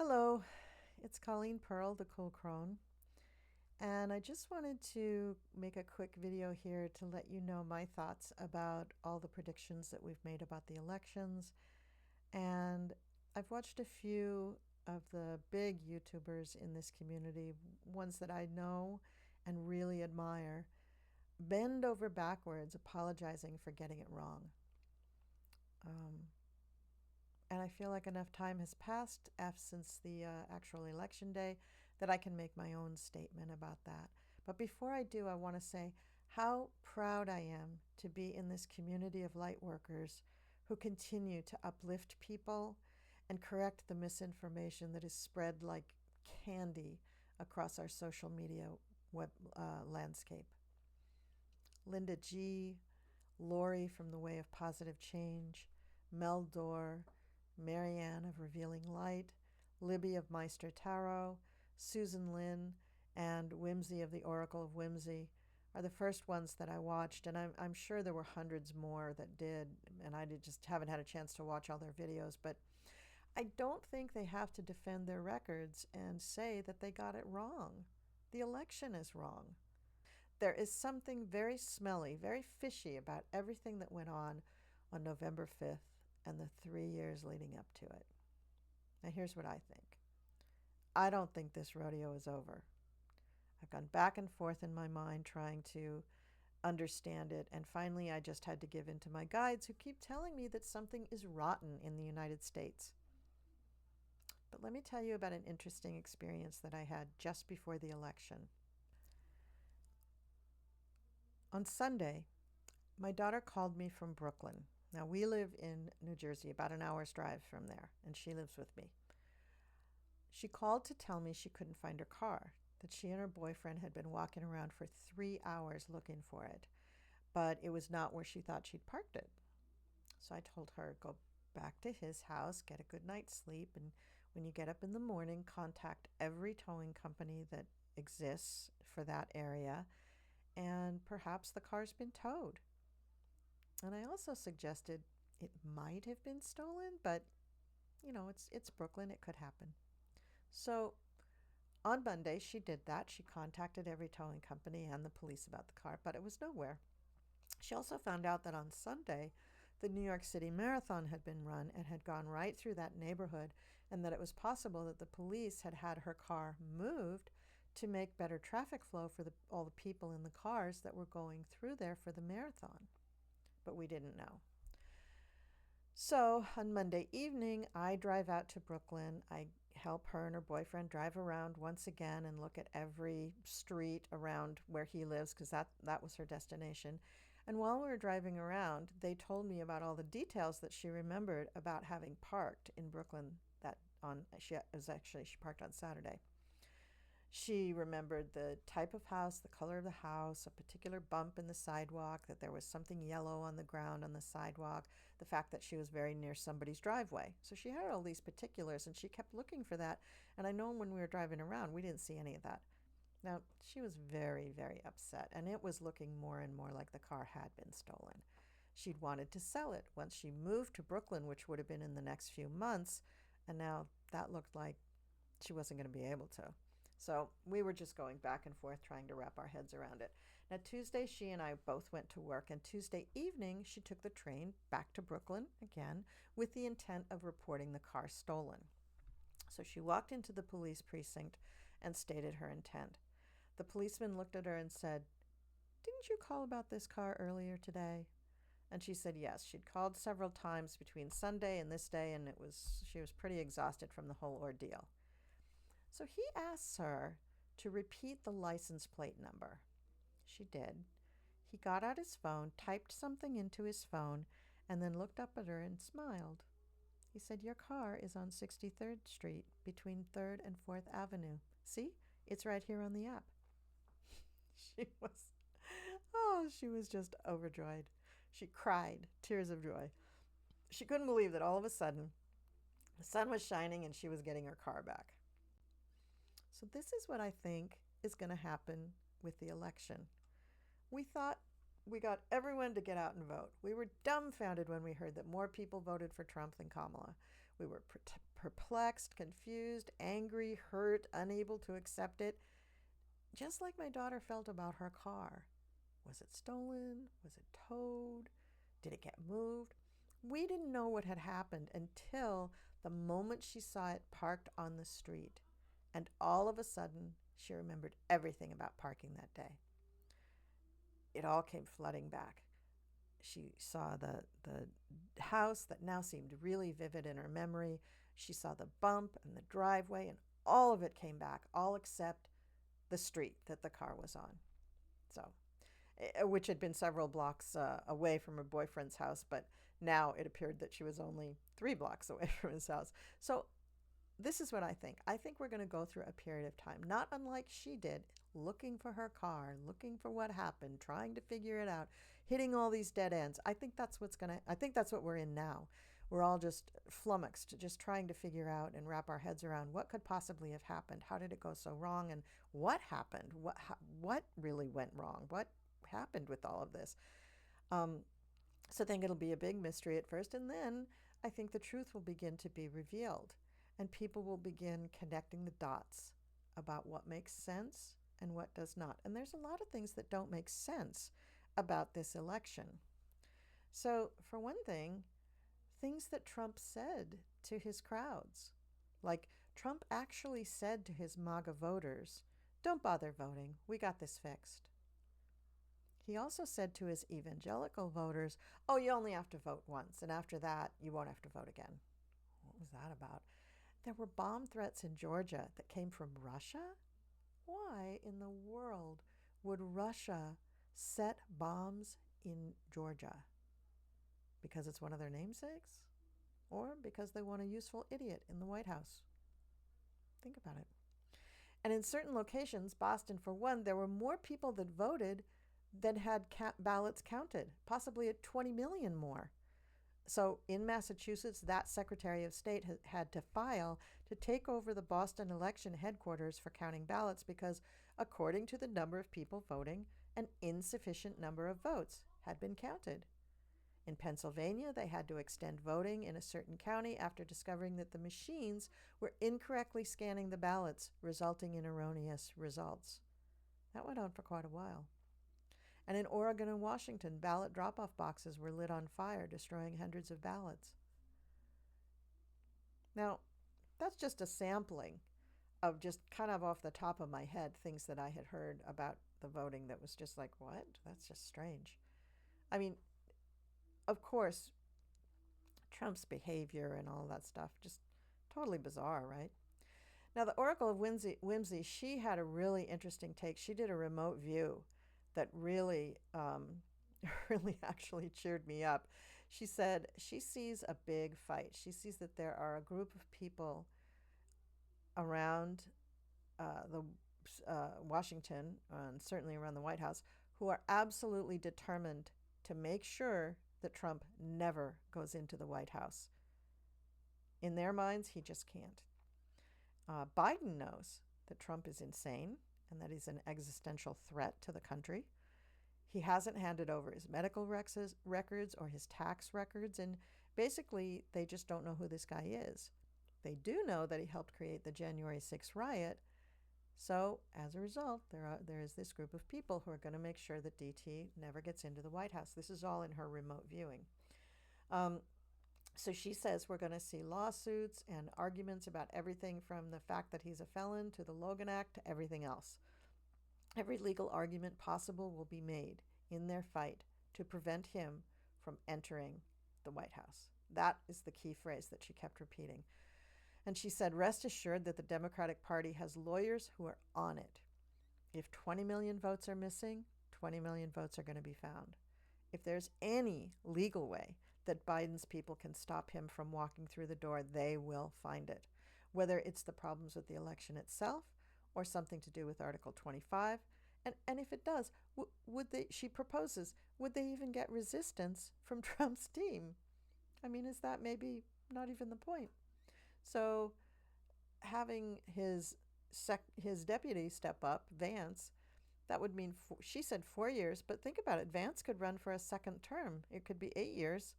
Hello, it's Colleen Pearl, the Cool Crone, and I just wanted to make a quick video here to let you know my thoughts about all the predictions that we've made about the elections. And I've watched a few of the big YouTubers in this community, ones that I know and really admire, bend over backwards apologizing for getting it wrong. Um, And I feel like enough time has passed since the actual election day that I can make my own statement about that. But before I do, I want to say how proud I am to be in this community of light workers who continue to uplift people and correct the misinformation that is spread like candy across our social media landscape. Linda G., Lori from The Way of Positive Change, Mel Dorr, Marianne of Revealing Light, Libby of Meister Tarot, Susan Lynn, and Whimsy of the Oracle of Whimsy are the first ones that I watched, and I'm sure there were hundreds more that did, and just haven't had a chance to watch all their videos, but I don't think they have to defend their records and say that they got it wrong. The election is wrong. There is something very smelly, very fishy about everything that went on November 5th and the 3 years leading up to it. Now, here's what I think. I don't think this rodeo is over. I've gone back and forth in my mind trying to understand it, and finally I just had to give in to my guides who keep telling me that something is rotten in the United States. But let me tell you about an interesting experience that I had just before the election. On Sunday, my daughter called me from Brooklyn. Now, we live in New Jersey, about an hour's drive from there, and she lives with me. She called to tell me she couldn't find her car, that she and her boyfriend had been walking around for 3 hours looking for it, but it was not where she thought she'd parked it. So I told her, go back to his house, get a good night's sleep, and when you get up in the morning, contact every towing company that exists for that area, and perhaps the car's been towed. And I also suggested it might have been stolen, but it's Brooklyn, it could happen. So on Monday, she did that. She contacted every towing company and the police about the car, but it was nowhere. She also found out that on Sunday, the New York City Marathon had been run and had gone right through that neighborhood, and that it was possible that the police had had her car moved to make better traffic flow for all the people in the cars that were going through there for the marathon. But we didn't know. So on Monday evening, I drive out to Brooklyn. I help her and her boyfriend drive around once again and look at every street around where he lives because that was her destination. And while we were driving around, they told me about all the details that she remembered about having parked in Brooklyn she parked on Saturday. She remembered the type of house, the color of the house, a particular bump in the sidewalk, that there was something yellow on the ground on the sidewalk, the fact that she was very near somebody's driveway. So she had all these particulars and she kept looking for that. And I know when we were driving around, we didn't see any of that. Now, she was very, very upset, and it was looking more and more like the car had been stolen. She'd wanted to sell it once she moved to Brooklyn, which would have been in the next few months, and now that looked like she wasn't going to be able to. So we were just going back and forth trying to wrap our heads around it. Now, Tuesday, she and I both went to work, and Tuesday evening, she took the train back to Brooklyn again with the intent of reporting the car stolen. So she walked into the police precinct and stated her intent. The policeman looked at her and said, "Didn't you call about this car earlier today?" And she said yes. She'd called several times between Sunday and this day, and she was pretty exhausted from the whole ordeal. So he asks her to repeat the license plate number. She did. He got out his phone, typed something into his phone, and then looked up at her and smiled. He said, "Your car is on 63rd Street between 3rd and 4th Avenue. See? It's right here on the app." She was, she was just overjoyed. She cried, tears of joy. She couldn't believe that all of a sudden the sun was shining and she was getting her car back. So this is what I think is going to happen with the election. We thought we got everyone to get out and vote. We were dumbfounded when we heard that more people voted for Trump than Kamala. We were perplexed, confused, angry, hurt, unable to accept it, just like my daughter felt about her car. Was it stolen? Was it towed? Did it get moved? We didn't know what had happened until the moment she saw it parked on the street. And all of a sudden, she remembered everything about parking that day. It all came flooding back. She saw the house that now seemed really vivid in her memory. She saw the bump and the driveway, and all of it came back, all except the street that the car was on. So, which had been several blocks away from her boyfriend's house, but now it appeared that she was only 3 blocks away from his house. So this is what I think. I think we're going to go through a period of time, not unlike she did, looking for her car, looking for what happened, trying to figure it out, hitting all these dead ends. I think that's what we're in now. We're all just flummoxed, just trying to figure out and wrap our heads around what could possibly have happened. How did it go so wrong? And what happened? What really went wrong? What happened with all of this? Um, so I think it'll be a big mystery at first, and then I think the truth will begin to be revealed, and people will begin connecting the dots about what makes sense and what does not. And there's a lot of things that don't make sense about this election. So, for one thing, things that Trump said to his crowds, like Trump actually said to his MAGA voters, "Don't bother voting, we got this fixed." He also said to his evangelical voters, "Oh, you only have to vote once, and after that, you won't have to vote again." What was that about? There were bomb threats in Georgia that came from Russia? Why in the world would Russia set bombs in Georgia? Because it's one of their namesakes? Or because they want a useful idiot in the White House? Think about it. And in certain locations, Boston for one, there were more people that voted than had ballots counted, possibly at 20 million more. So in Massachusetts, that Secretary of State had to file to take over the Boston election headquarters for counting ballots because, according to the number of people voting, an insufficient number of votes had been counted. In Pennsylvania, they had to extend voting in a certain county after discovering that the machines were incorrectly scanning the ballots, resulting in erroneous results. That went on for quite a while. And in Oregon and Washington, ballot drop-off boxes were lit on fire, destroying hundreds of ballots. Now, that's just a sampling of just kind of off the top of my head things that I had heard about the voting that was just like, what? That's just strange. I mean, of course, Trump's behavior and all that stuff, just totally bizarre, right? Now, the Oracle of Whimsy, she had a really interesting take. She did a remote view that really, really actually cheered me up. She said she sees a big fight. She sees that there are a group of people around the Washington, and certainly around the White House, who are absolutely determined to make sure that Trump never goes into the White House. In their minds, he just can't. Biden knows that Trump is insane and that he's an existential threat to the country. He hasn't handed over his medical records or his tax records, and basically they just don't know who this guy is. They do know that he helped create the January 6th riot, so as a result, there is this group of people who are going to make sure that DT never gets into the White House. This is all in her remote viewing. So she says we're going to see lawsuits and arguments about everything from the fact that he's a felon to the Logan Act to everything else. Every legal argument possible will be made in their fight to prevent him from entering the White House. That is the key phrase that she kept repeating. And she said, rest assured that the Democratic Party has lawyers who are on it. If 20 million votes are missing, 20 million votes are going to be found. If there's any legal way that Biden's people can stop him from walking through the door, they will find it. Whether it's the problems with the election itself or something to do with Article 25. And if it does, she proposes, would they even get resistance from Trump's team? I mean, is that maybe not even the point? So having his deputy step up, Vance, That would mean, she said 4 years, but think about it. Vance could run for a second term. It could be 8 years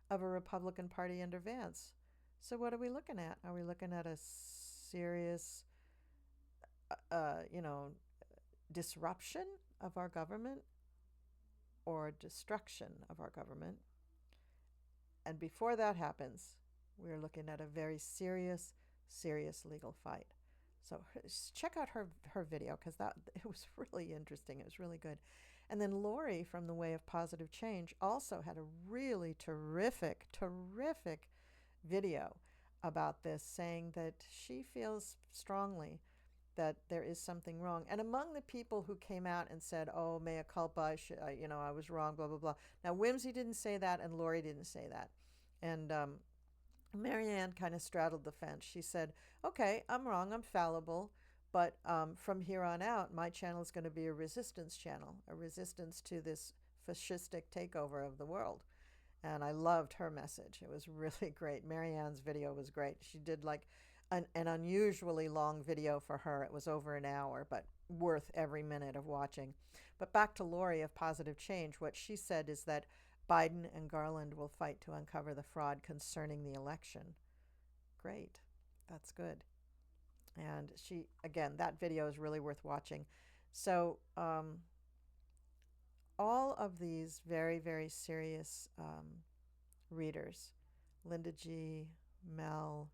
of a Republican Party under Vance. So what are we looking at? Are we looking at a serious, you know, disruption of our government or destruction of our government? And before that happens, we're looking at a very serious, serious legal fight. So check out her video because that it was really interesting. It was really good. And then Lori from The Way of Positive Change also had a really terrific video about this, saying that she feels strongly that there is something wrong. And among the people who came out and said, "Oh, mea culpa, I was wrong," blah blah blah. Now, Whimsy didn't say that, and Lori didn't say that, and Marianne kind of straddled the fence. She said, "Okay, I'm wrong. I'm fallible, but from here on out, my channel is going to be a resistance channel, a resistance to this fascistic takeover of the world." And I loved her message. It was really great. Marianne's video was great. She did like an unusually long video for her. It was over an hour, but worth every minute of watching. But back to Lori of Positive Change, what she said is that Biden and Garland will fight to uncover the fraud concerning the election. Great. That's good. And she, again, that video is really worth watching. So, all of these very serious readers, Linda G, Mel,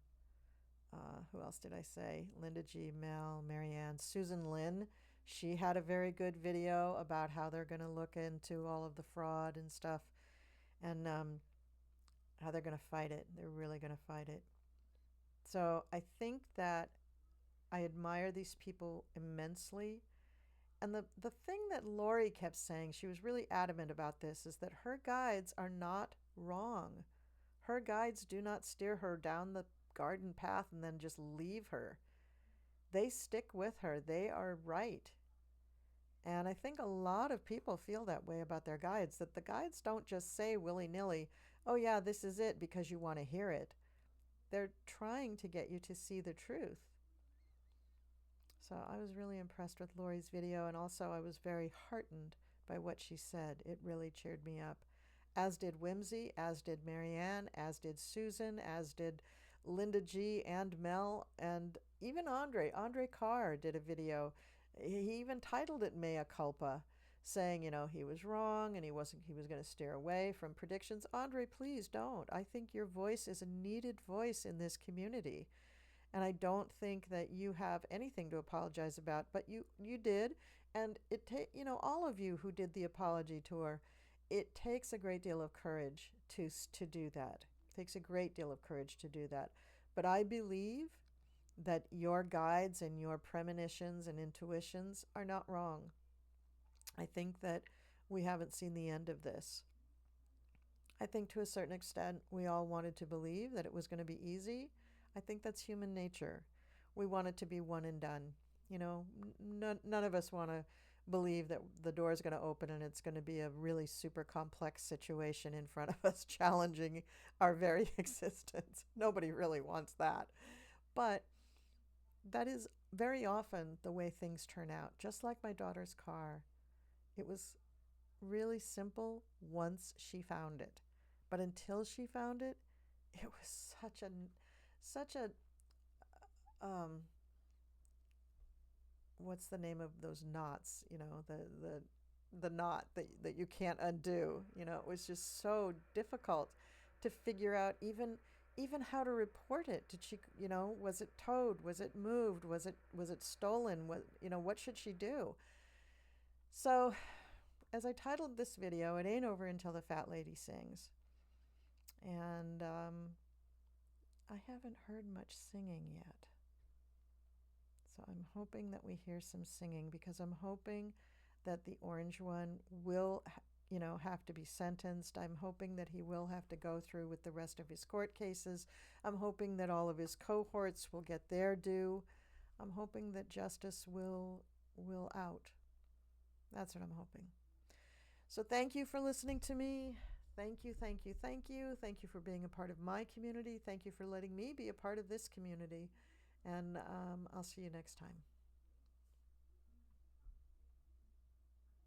who else did I say? Linda G, Mel, Marianne, Susan Lynn. She had a very good video about how they're going to look into all of the fraud and stuff, and how they're going to fight it. They're really going to fight it. So I think that I admire these people immensely. And the thing that Lori kept saying, she was really adamant about this, is that her guides are not wrong. Her guides do not steer her down the garden path and then just leave her. They stick with her. They are right. And I think a lot of people feel that way about their guides, that the guides don't just say willy-nilly, "Oh yeah, this is it," because you want to hear it. They're trying to get you to see the truth. So I was really impressed with Lori's video, and also I was very heartened by what she said. It really cheered me up. As did Whimsy, as did Marianne, as did Susan, as did Linda G and Mel, and even Andre. Andre Carr did a video. He even titled it Mea Culpa, saying, he was wrong and he was going to steer away from predictions. Andre, please don't. I think your voice is a needed voice in this community. And I don't think that you have anything to apologize about, but you did. And all of you who did the apology tour, it takes a great deal of courage to do that. It takes a great deal of courage to do that. But I believe that your guides and your premonitions and intuitions are not wrong. I think that we haven't seen the end of this. I think to a certain extent we all wanted to believe that it was going to be easy. I think that's human nature. We want it to be one and done. None of us want to believe that the door is going to open and it's going to be a really super complex situation in front of us, challenging our very existence. Nobody really wants that. But that is very often the way things turn out. Just like my daughter's car. It was really simple once she found it. But until she found it, it was such a what's the name of those knots, the knot that you can't undo. It was just so difficult to figure out even how to report it. Did she, was it towed, was it moved, was it stolen, what should she do? So as I titled this video, it ain't over until the fat lady sings. And I haven't heard much singing yet. So I'm hoping that we hear some singing, because I'm hoping that the orange one will, have to be sentenced. I'm hoping that he will have to go through with the rest of his court cases. I'm hoping that all of his cohorts will get their due. I'm hoping that justice will out. That's what I'm hoping. So thank you for listening to me. Thank you. Thank you for being a part of my community. Thank you for letting me be a part of this community. And I'll see you next time.